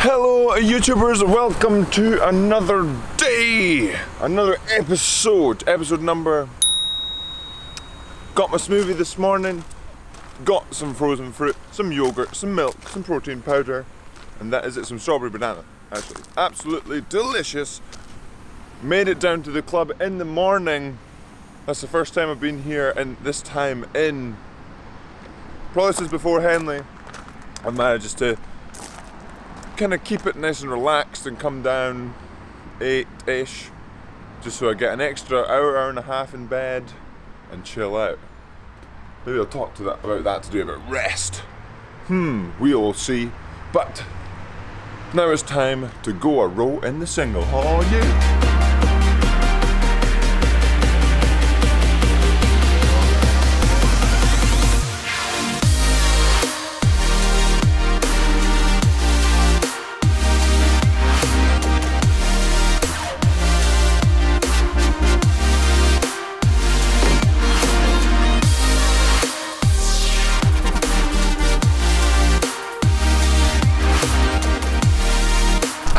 Hello YouTubers, welcome to another day, another episode number. Got my smoothie this morning, got some frozen fruit, some yogurt, some milk, some protein powder, and that is it, some strawberry banana, actually. Absolutely delicious. Made it down to the club in the morning. That's the first time I've been here, and this time in, probably since before Henley, I managed to kind of keep it nice and relaxed and come down 8-ish, just so I get an extra hour and a half in bed and chill out. Maybe I'll talk about that today, about rest. We'll see. But now it's time to go a row in the single. Oh yeah!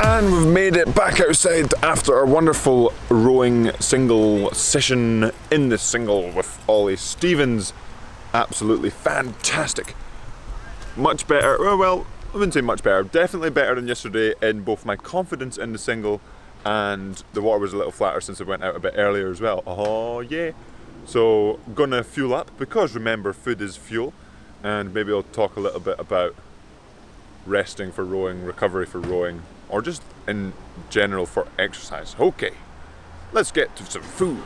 And we've made it back outside after our wonderful rowing single session in the single with Ollie Stevens. Absolutely fantastic. Much better, well, I wouldn't say much better, definitely better than yesterday in both my confidence in the single, and the water was a little flatter since I went out a bit earlier as well. Oh yeah. So gonna fuel up, because remember, food is fuel, and maybe I'll talk a little bit about resting for rowing, recovery for rowing, or just in general for exercise. Okay, let's get to some food.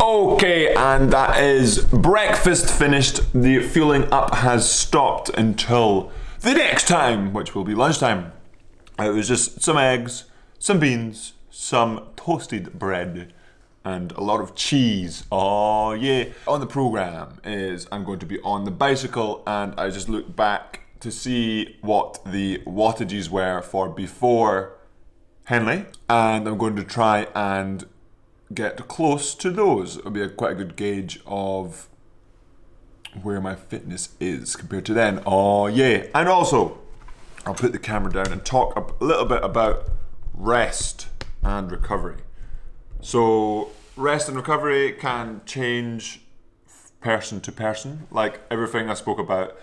Okay, and that is breakfast finished. The fueling up has stopped until the next time, which will be lunchtime. It was just some eggs, some beans, some toasted bread, and a lot of cheese. Oh yeah. On the program is I'm going to be on the bicycle, and I just looked back to see what the wattages were for before Henley, and I'm going to try and get close to those. It'll be quite a good gauge of where my fitness is compared to then. Oh yeah. And also, I'll put the camera down and talk a little bit about rest and recovery. So rest and recovery can change person to person, like everything I spoke about.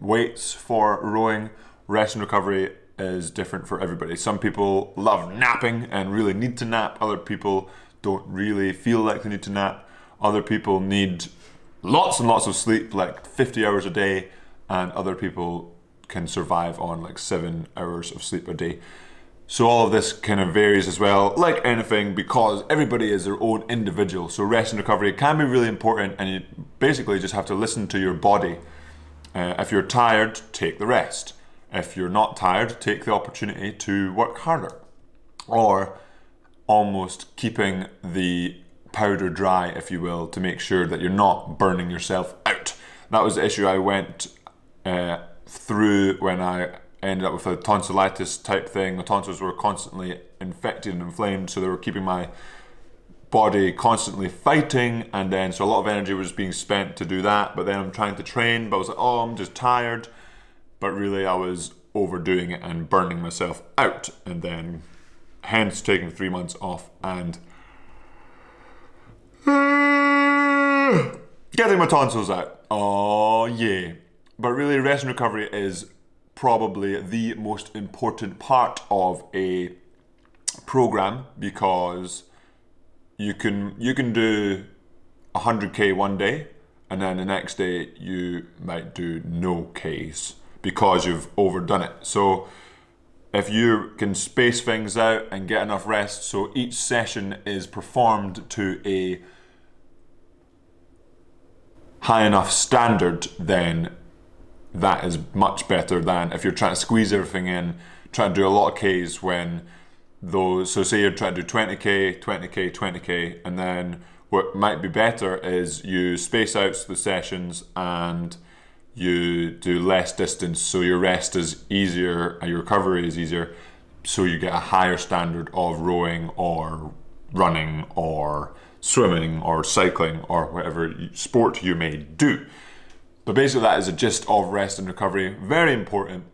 Weights for rowing, rest and recovery is different for everybody. Some people love napping and really need to nap. Other people don't really feel like they need to nap. Other people need lots and lots of sleep, like 50 hours a day, and other people can survive on like 7 hours of sleep a day. So all of this kind of varies as well, like anything, because everybody is their own individual. So rest and recovery can be really important, and you basically just have to listen to your body. If you're tired, take the rest. If you're not tired, take the opportunity to work harder. Or almost keeping the powder dry, if you will, to make sure that you're not burning yourself out. That was the issue I went through when I ended up with a tonsillitis type thing. The tonsils were constantly infected and inflamed, so they were keeping my body constantly fighting, and then so a lot of energy was being spent to do that. But then I'm trying to train, but I was like, oh, I'm just tired. But really I was overdoing it and burning myself out, and then hence taking 3 months off and getting my tonsils out. Oh yeah. But really, rest and recovery is probably the most important part of a program, because you can do 100k one day, and then the next day you might do no Ks because you've overdone it. So if you can space things out and get enough rest, so each session is performed to a high enough standard, then that is much better than if you're trying to squeeze everything in, trying to do a lot of Ks when those, so say you're trying to do 20k, 20k, 20k, and then what might be better is you space out the sessions and you do less distance, so your rest is easier and your recovery is easier, so you get a higher standard of rowing or running or swimming or cycling or whatever sport you may do. But basically that is a gist of rest and recovery. Very important.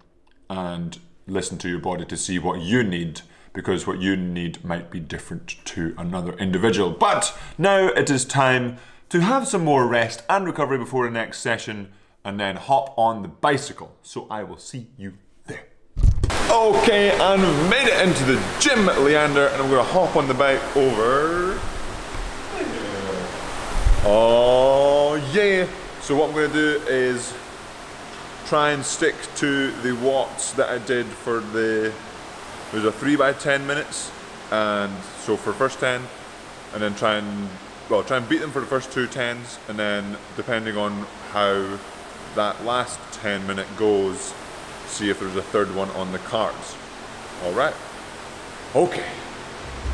and listen to your body to see what you need, because what you need might be different to another individual. But now it is time to have some more rest and recovery before the next session, and then hop on the bicycle. So I will see you there. Okay, and we've made it into the gym, Leander, and I'm gonna hop on the bike over. Oh yeah! So what I'm gonna do is try and stick to the watts that I did for the, it was a 3 by 10 minutes, and so for first 10, and then try and beat them for the first 2 10s, and then depending on how that last 10-minute goes, see if there's a third one on the cards. All right, okay,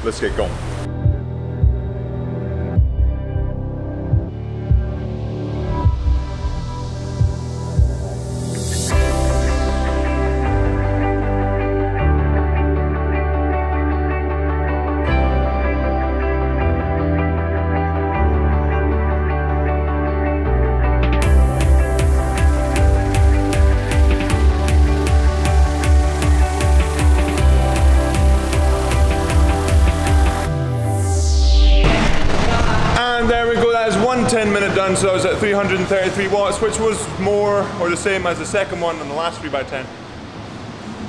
let's get going. There we go, that is one 10-minute done, so I was at 333 watts, which was more or the same as the second one on the last 3 by 10.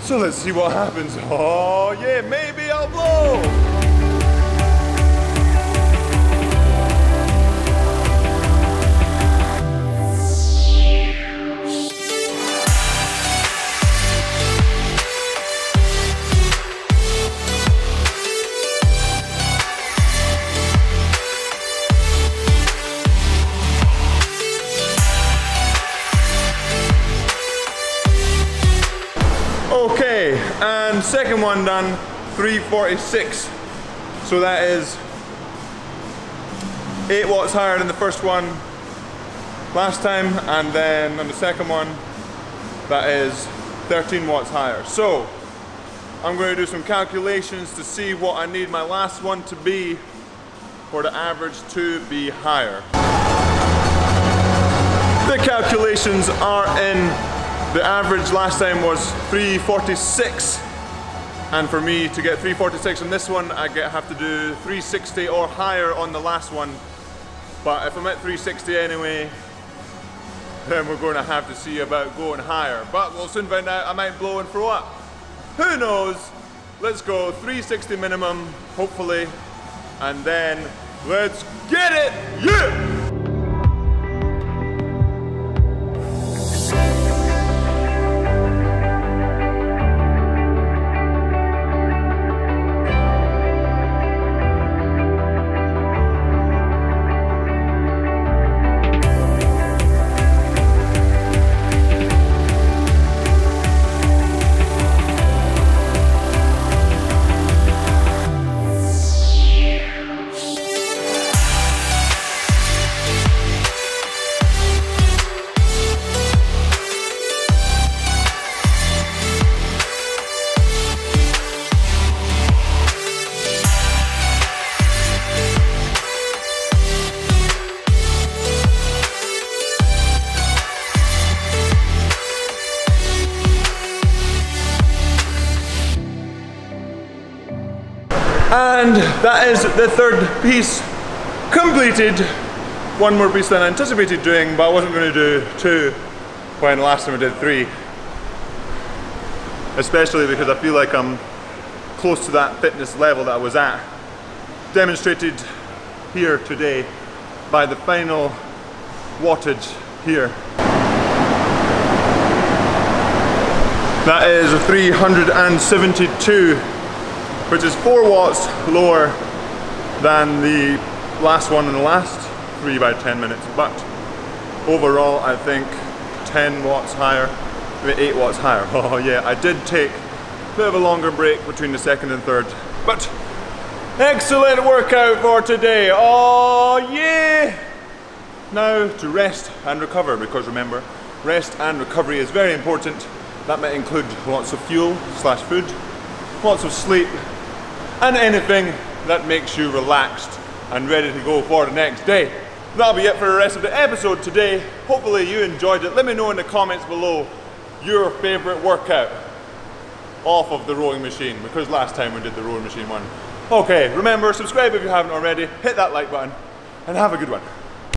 So let's see what happens. Oh yeah, maybe I'll blow! Okay, and second one done, 346. So that is 8 watts higher than the first one last time, and then on the second one, that is 13 watts higher. So I'm going to do some calculations to see what I need my last one to be for the average to be higher. The calculations are in. The average last time was 346, and for me to get 346 on this one, I have to do 360 or higher on the last one. But if I'm at 360 anyway, then we're going to have to see about going higher. But we'll soon find out. I might blow and throw up. Who knows? Let's go 360 minimum, hopefully, and then let's get it! Yeah! And that is the third piece completed. One more piece than I anticipated doing, but I wasn't going to do 2 when last time I did 3. Especially because I feel like I'm close to that fitness level that I was at. Demonstrated here today by the final wattage here. That is 372, which is 4 watts lower than the last one in the last 3 by 10 minutes. But overall, I think 10 watts higher, maybe 8 watts higher. Oh yeah, I did take a bit of a longer break between the second and third. But excellent workout for today. Oh yeah! Now to rest and recover, because remember, rest and recovery is very important. That might include lots of fuel / food, lots of sleep, and anything that makes you relaxed and ready to go for the next day. That'll be it for the rest of the episode today. Hopefully you enjoyed it. Let me know in the comments below your favorite workout. off of the rowing machine, because last time we did the rowing machine one. Okay, remember, subscribe if you haven't already, hit that like button, and have a good one.